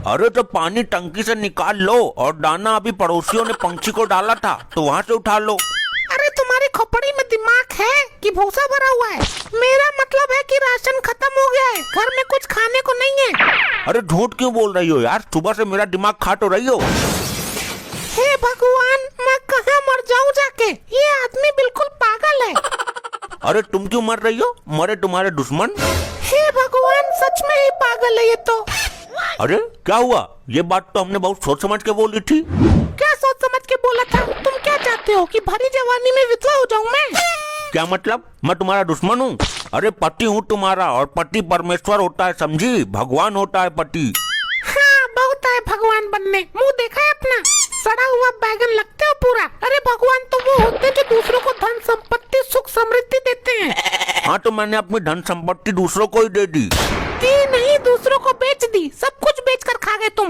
अरे तो पानी टंकी से निकाल लो और दाना अभी पड़ोसियों ने पंछी को डाला था तो वहाँ से उठा लो। अरे तुम्हारी खोपड़ी में दिमाग है कि भूसा भरा हुआ है? मेरा मतलब है कि राशन खत्म हो गया है, घर में कुछ खाने को नहीं है। अरे झूठ क्यों बोल रही हो यार, सुबह से मेरा दिमाग खा तो रही हो। हे भगवान, मैं कहाँ मर जाऊँ जाके, ये आदमी बिल्कुल पागल है। अरे तुम क्यों मर रही हो, मरे तुम्हारे दुश्मन। हे भगवान, सच में ही पागल है ये तो। अरे क्या हुआ, ये बात तो हमने बहुत सोच समझ के बोली थी। क्या सोच समझ के बोला था? तुम क्या चाहते हो कि भरी जवानी में विधवा हो जाऊं मैं? क्या मतलब, मैं तुम्हारा दुश्मन हूँ? अरे पति हूँ तुम्हारा, और पति परमेश्वर होता है, समझी, भगवान होता है पति। हाँ, बहुत है भगवान बनने, मुंह देखा है अपना, सड़ा हुआ बैगन लगते हो पूरा। अरे भगवान तो वो होते जो दूसरों को धन संपत्ति सुख समृद्धि देते हैं। हाँ तो मैंने अपनी धन संपत्ति दूसरों को ही दे दी। नहीं, दूसरों को बेच दी, सब कुछ बेचकर खा गए तुम,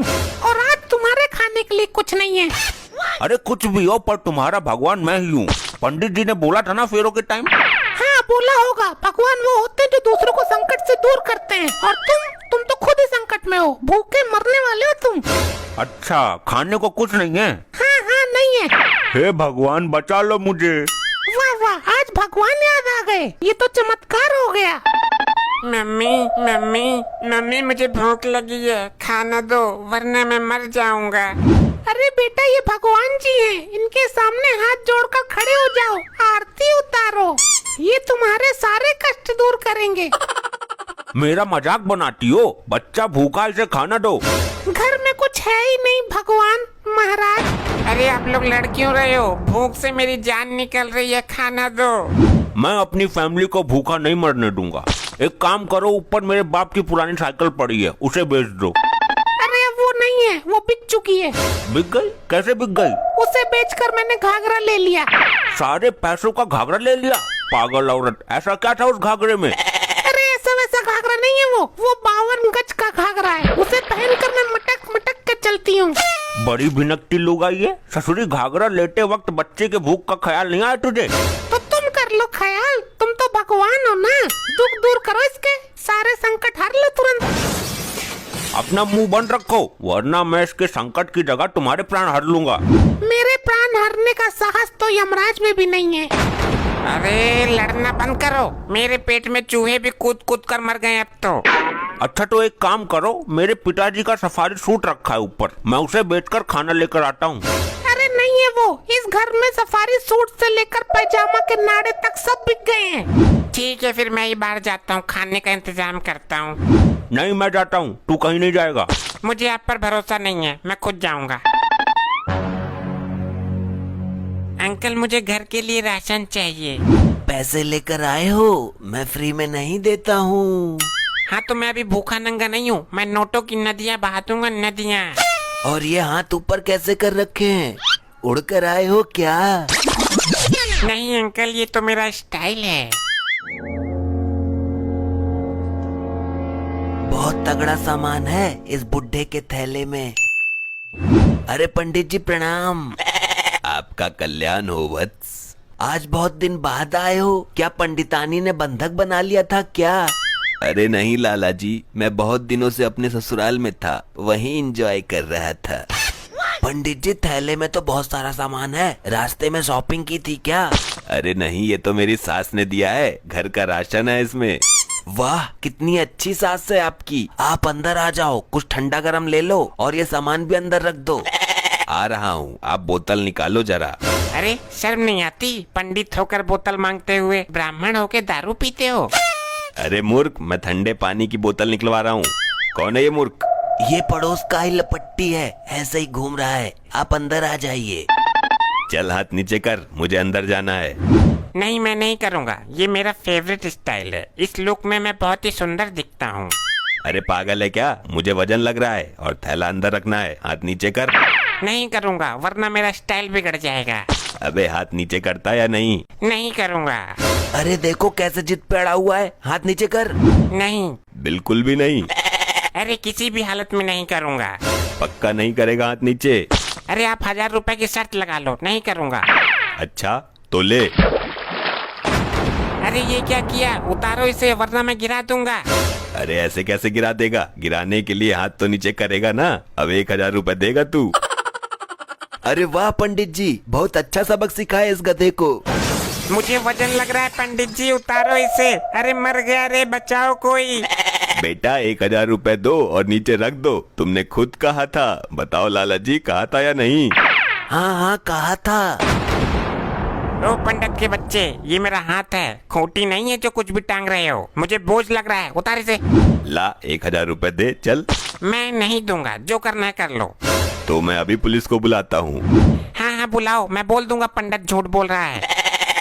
और आज तुम्हारे खाने के लिए कुछ नहीं है। अरे कुछ भी हो, पर तुम्हारा भगवान मैं ही हूँ। पंडित जी ने बोला था ना फेरों के टाइम। हाँ बोला होगा, भगवान वो होते हैं जो दूसरों को संकट से दूर करते हैं, और तुम तो खुद ही संकट में हो, भूखे मरने वाले हो तुम। अच्छा, खाने को कुछ नहीं है? हाँ हाँ नहीं है। हे भगवान बचा लो मुझे। वाह वाह, आज भगवान याद आ गए, ये तो चमत्कार हो गया। मम्मी मम्मी मम्मी, मुझे भूख लगी है, खाना दो वरना मैं मर जाऊंगा। अरे बेटा, ये भगवान जी हैं, इनके सामने हाथ जोड़कर खड़े हो जाओ, आरती उतारो, ये तुम्हारे सारे कष्ट दूर करेंगे। मेरा मजाक बनाती हो? बच्चा भूखा, इसे खाना दो। घर में कुछ है ही नहीं भगवान महाराज। अरे आप लोग लड़ क्यों रहे हो? भूख से मेरी जान निकल रही है, खाना दो। मैं अपनी फैमिली को भूखा नहीं मरने दूंगा। एक काम करो, ऊपर मेरे बाप की पुरानी साइकिल पड़ी है, उसे बेच दो। अरे वो नहीं है, वो बिक चुकी है। बिक गई? कैसे बिक गई? उसे बेचकर मैंने घाघरा ले लिया। सारे पैसों का घाघरा ले लिया? पागल औरत, ऐसा क्या था उस घाघरे में? अरे ऐसा वैसा घाघरा नहीं है वो 52 गज का घाघरा है, उसे पहनकर मैं मटक मटक के चलती हूँ। बड़ी भिनकती लोग आई है। ससुरी घाघरा लेते वक्त बच्चे के भूख का ख्याल नहीं आया तुझे? तो तुम कर लो ख्याल, तुम तो भगवान हो ना, दुख दूर करो इसके, सारे संकट हर लो तुरंत। अपना मुंह बंद रखो, वरना मैं इसके संकट की जगह तुम्हारे प्राण हर लूंगा। मेरे प्राण हरने का साहस तो यमराज में भी नहीं है। अरे लड़ना बंद करो, मेरे पेट में चूहे भी कूद कूद कर मर गए अब तो। अच्छा तो एक काम करो, मेरे पिताजी का सफारी सूट रखा है ऊपर, मैं उसे बेचकर खाना लेकर आता हूँ। अरे नहीं है वो, इस घर में सफारी सूट से लेकर पैजामा के नाड़े तक सब बिक गए हैं। ठीक है, फिर मैं ही बाहर जाता हूँ, खाने का इंतजाम करता हूँ। नहीं मैं जाता हूँ, तू कहीं नहीं जाएगा। मुझे आप पर भरोसा नहीं है, मैं खुद जाऊंगा। अंकल, मुझे घर के लिए राशन चाहिए। पैसे लेकर आए हो? मैं फ्री में नहीं देता हूँ। हाँ तो मैं अभी भूखा नंगा नहीं हूँ, मैं नोटों की नदियाँ बहा दूंगा, नदियाँ। और ये हाथ ऊपर कैसे कर रखे हैं? उड़कर आए हो क्या? नहीं अंकल, ये तो मेरा स्टाइल है। बहुत तगड़ा सामान है इस बुड्ढे के थैले में। अरे पंडित जी प्रणाम। आपका कल्याण हो वत्स। आज बहुत दिन बाद आए हो, क्या पंडितानी ने बंधक बना लिया था क्या? अरे नहीं लाला जी, मैं बहुत दिनों से अपने ससुराल में था, वहीं एंजॉय कर रहा था। पंडित जी थैले में तो बहुत सारा सामान है, रास्ते में शॉपिंग की थी क्या? अरे नहीं, ये तो मेरी सास ने दिया है, घर का राशन है इसमें। वाह कितनी अच्छी सास है आपकी। आप अंदर आ जाओ, कुछ ठंडा गरम ले लो और ये सामान भी अंदर रख दो। आ रहा हूँ, आप बोतल निकालो जरा। अरे शर्म नहीं आती? पंडित होकर बोतल मांगते हुए ब्राह्मण होके दारू पीते हो? अरे मूर्ख, मैं ठंडे पानी की बोतल निकलवा रहा हूँ। कौन है ये मूर्ख? ये पड़ोस का ही लपट्टी है, ऐसे ही घूम रहा है, आप अंदर आ जाइए। चल हाथ नीचे कर, मुझे अंदर जाना है। नहीं मैं नहीं करूँगा, ये मेरा फेवरेट स्टाइल है, इस लुक में मैं बहुत ही सुंदर दिखता हूँ। अरे पागल है क्या? मुझे वजन लग रहा है और थैला अंदर रखना है, हाथ नीचे कर। नहीं करूँगा, वरना मेरा स्टाइल बिगड़ जाएगा। अबे हाथ नीचे करता या नहीं? नहीं करूँगा। अरे देखो कैसे जिद पे अड़ा हुआ है, हाथ नीचे कर। नहीं। बिल्कुल भी नहीं? अरे किसी भी हालत में नहीं करूँगा। पक्का नहीं करेगा हाथ नीचे? अरे आप 1000 रुपए की शर्त लगा लो, नहीं करूँगा। अच्छा तो ले। अरे ये क्या किया? उतारो इसे वरना मैं गिरा दूंगा। अरे ऐसे कैसे गिरा देगा? गिराने के लिए हाथ तो नीचे करेगा ना। अब 1,000 रुपए देगा तू। अरे वाह पंडित जी, बहुत अच्छा सबक सिखाया इस गधे को। मुझे वजन लग रहा है पंडित जी, उतारो इसे। अरे मर गया रे, बचाओ कोई। बेटा 1,000 रुपए दो और नीचे रख दो। तुमने खुद कहा था। बताओ लाला जी, कहा था या नहीं? हाँ हाँ कहा था। ओ पंडित के बच्चे, ये मेरा हाथ है, खोटी नहीं है जो कुछ भी टांग रहे हो। मुझे बोझ लग रहा है, उतार इसे। ला 1,000 रुपए दे चल। मैं नहीं दूंगा, जो करना है कर लो। तो मैं अभी पुलिस को बुलाता हूँ। हाँ हाँ बुलाओ, मैं बोल दूंगा पंडित झूठ बोल रहा है।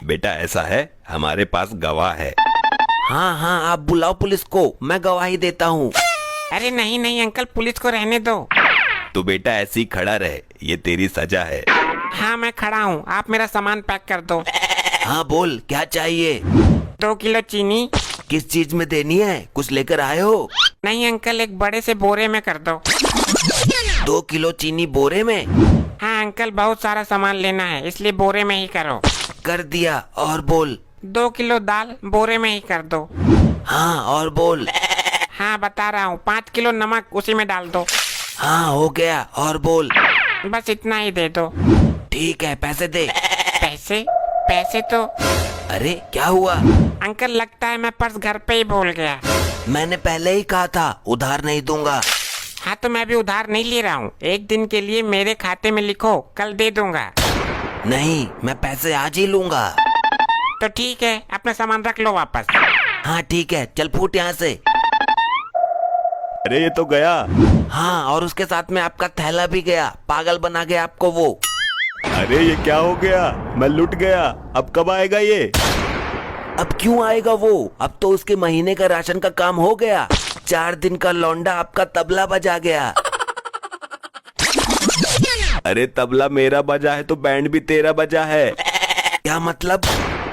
बेटा ऐसा है, हमारे पास गवाह है। हाँ हाँ आप बुलाओ पुलिस को, मैं गवाही देता हूँ। अरे नहीं नहीं अंकल, पुलिस को रहने दो। तो बेटा ऐसे ही खड़ा रहे, ये तेरी सजा है। हाँ मैं खड़ा हूँ, आप मेरा सामान पैक कर दो। हाँ बोल क्या चाहिए? 2 किलो चीनी। किस चीज में देनी है? कुछ लेकर आए हो? नहीं अंकल, एक बड़े से बोरे में कर दो। 2 किलो चीनी बोरे में? हाँ अंकल, बहुत सारा सामान लेना है, इसलिए बोरे में ही करो। कर दिया। और बोल। 2 किलो दाल बोरे में ही कर दो। हाँ और बोल। हाँ बता रहा हूँ, 5 किलो नमक उसी में डाल दो। हाँ हो गया। और बोल। बस इतना ही दे दो। ठीक है, पैसे दे। पैसे? पैसे तो अरे क्या हुआ? अंकल लगता है मैं पर्स घर पे ही भूल गया। मैंने पहले ही कहा था उधार नहीं दूंगा। हाँ तो मैं भी उधार नहीं ले रहा हूँ, 1 दिन के लिए मेरे खाते में लिखो, कल दे दूंगा। नहीं, मैं पैसे आज ही लूंगा। तो ठीक है, अपना सामान रख लो वापस। हाँ ठीक है, चल फूट यहाँ से। अरे ये तो गया। हाँ और उसके साथ में आपका थैला भी गया। पागल बना गया आपको वो। अरे ये क्या हो गया? मैं लुट गया। अब कब आएगा ये? अब क्यों आएगा वो? अब तो उसके महीने का राशन का काम हो गया। 4 दिन का लौंडा आपका तबला बजा गया। अरे तबला मेरा बजा है तो बैंड भी तेरा बजा है। क्या मतलब?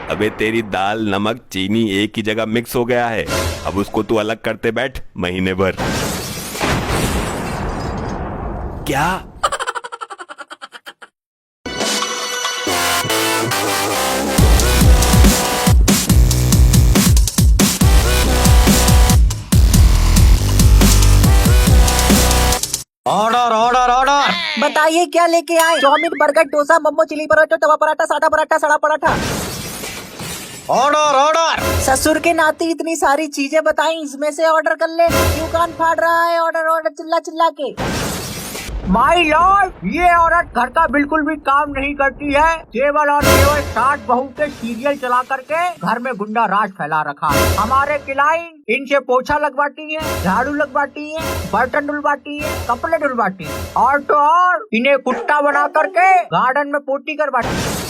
अबे तेरी दाल नमक चीनी एक ही जगह मिक्स हो गया है। अब उसको तू अलग करते बैठ महीने भर। क्या? Order order order. बताइए क्या लेके आए? Chowmein, burger, dosa, momo, chilli paratha, tawa paratha, सादा पराठा, सड़ा पराठा। Order order. ससुर के नाते इतनी सारी चीजें बताई, इसमें से ऑर्डर कर ले। क्यों कान फाड़ रहा है? ऑर्डर ऑर्डर चिल्ला चिल्ला के। माई लॉर्ड, ये औरत घर का बिल्कुल भी काम नहीं करती है। केवल और केवल 60 बहू के सीरियल चला करके घर में गुंडा राज फैला रखा है। हमारे क्लाइंट इनसे पोछा लगवाती है, झाड़ू लगवाती है, बर्तन धुलवाती है, कपड़े धुलवाती है, और तो और इन्हें कुत्ता बना करके गार्डन में पोटी करवाती है।